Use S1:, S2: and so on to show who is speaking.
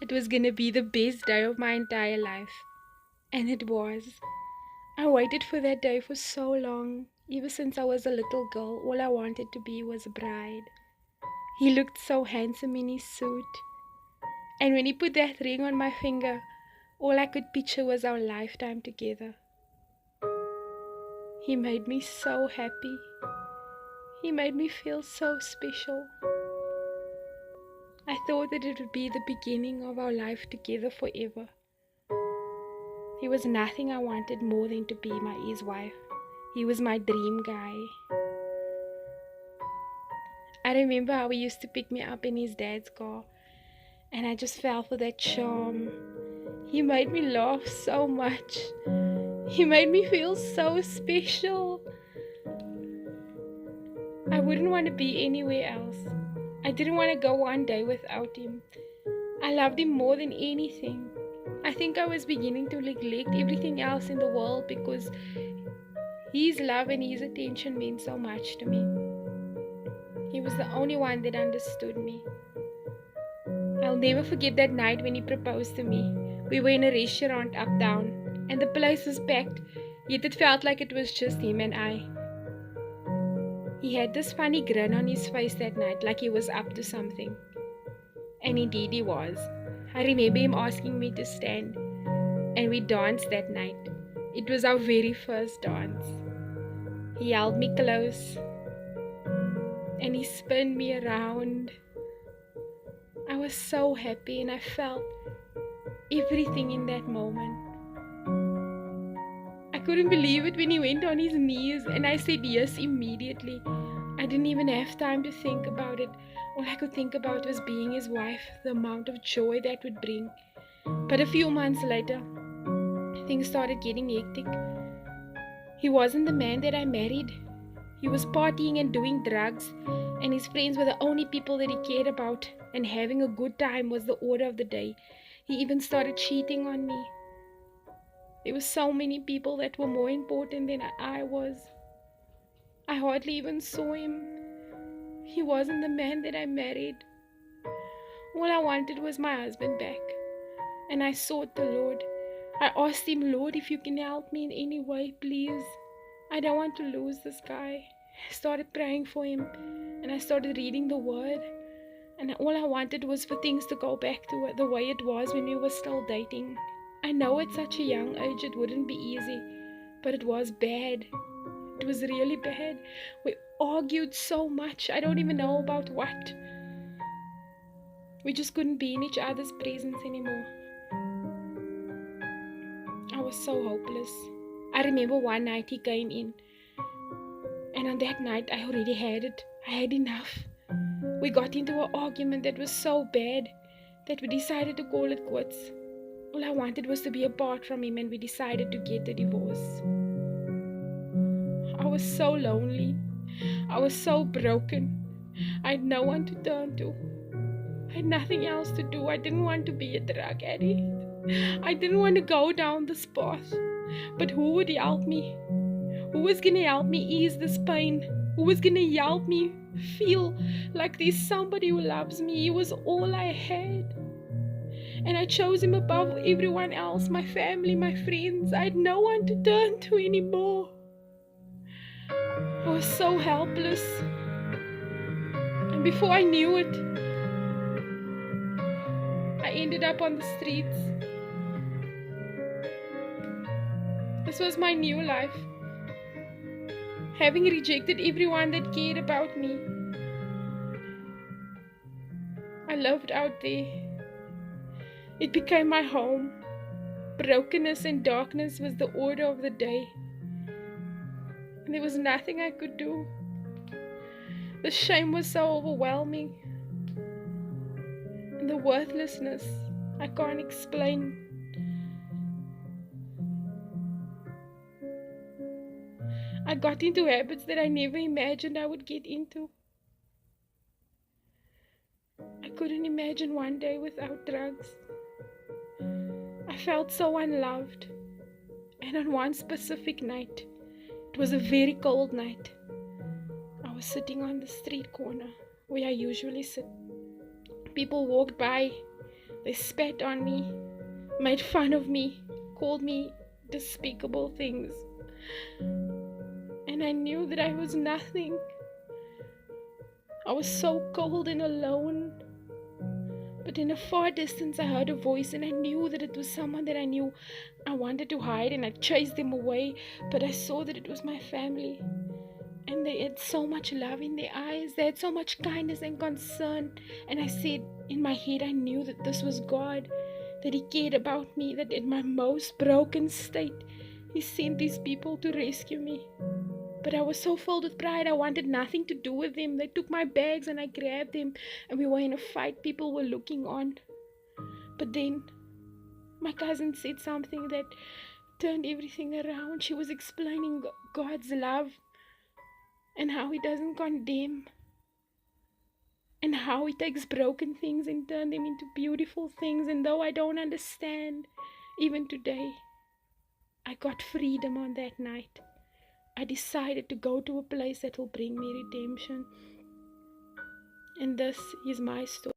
S1: It was gonna be the best day of my entire life. And it was. I waited for that day for so long. Ever since I was a little girl, all I wanted to be was a bride. He looked so handsome in his suit. And when he put that ring on my finger, all I could picture was our lifetime together. He made me so happy. He made me feel so special. I thought that it would be the beginning of our life together forever. There was nothing I wanted more than to be his wife. He was my dream guy. I remember how he used to pick me up in his dad's car, and I just fell for that charm. He made me laugh so much. He made me feel so special. I wouldn't want to be anywhere else. I didn't want to go one day without him. I loved him more than anything. I think I was beginning to neglect everything else in the world because his love and his attention meant so much to me. He was the only one that understood me. I'll never forget that night when he proposed to me. We were in a restaurant uptown, and the place was packed, yet it felt like it was just him and I. He had this funny grin on his face that night, like he was up to something. And indeed he was. I remember him asking me to stand, and we danced that night. It was our very first dance. He held me close, and he spun me around. I was so happy, and I felt everything in that moment. I couldn't believe it when he went on his knees, and I said yes immediately. I didn't even have time to think about it. All I could think about was being his wife, the amount of joy that would bring. But a few months later, things started getting hectic. He wasn't the man that I married. He was partying and doing drugs, and his friends were the only people that he cared about, and having a good time was the order of the day. He even started cheating on me. There were so many people that were more important than I was. I hardly even saw him. He wasn't the man that I married. All I wanted was my husband back, and I sought the Lord. I asked him, Lord, if you can help me in any way, please. I don't want to lose this guy. I started praying for him, and I started reading the word, and all I wanted was for things to go back to the way it was when we were still dating. I know at such a young age it wouldn't be easy, but it was bad. It was really bad. We argued so much. I don't even know about what. We just couldn't be in each other's presence anymore. I was so hopeless. I remember one night he came in, and on that night I already had it. I had enough. We got into an argument that was so bad that we decided to call it quits. All I wanted was to be apart from him, and we decided to get a divorce. I was so lonely. I was so broken. I had no one to turn to. I had nothing else to do. I didn't want to be a drug addict. I didn't want to go down this path. But who would help me? Who was going to help me ease this pain? Who was going to help me feel like there's somebody who loves me? He was all I had. And I chose him above everyone else, my family, my friends. I had no one to turn to anymore. I was so helpless. And before I knew it, I ended up on the streets. This was my new life. Having rejected everyone that cared about me, I lived out there. It became my home. Brokenness and darkness was the order of the day. And there was nothing I could do. The shame was so overwhelming. And the worthlessness, I can't explain. I got into habits that I never imagined I would get into. I couldn't imagine one day without drugs. I felt so unloved. And on one specific night, it was a very cold night, I was sitting on the street corner where I usually sit. People walked by They spat on me, made fun of me, called me despicable things. And I knew that I was nothing. I was so cold and alone. But in a far distance, I heard a voice, and I knew that it was someone that I knew. I wanted to hide, and I chased them away, but I saw that it was my family. And they had so much love in their eyes. They had so much kindness and concern. And I said, in my head, I knew that this was God, that He cared about me, that in my most broken state, He sent these people to rescue me. But I was so filled with pride, I wanted nothing to do with them. They took my bags and I grabbed them, and we were in a fight. People were looking on. But then my cousin said something that turned everything around. She was explaining God's love and how He doesn't condemn, and how He takes broken things and turn them into beautiful things. And though I don't understand, even today, I got freedom on that night. I decided to go to a place that will bring me redemption. And this is my story.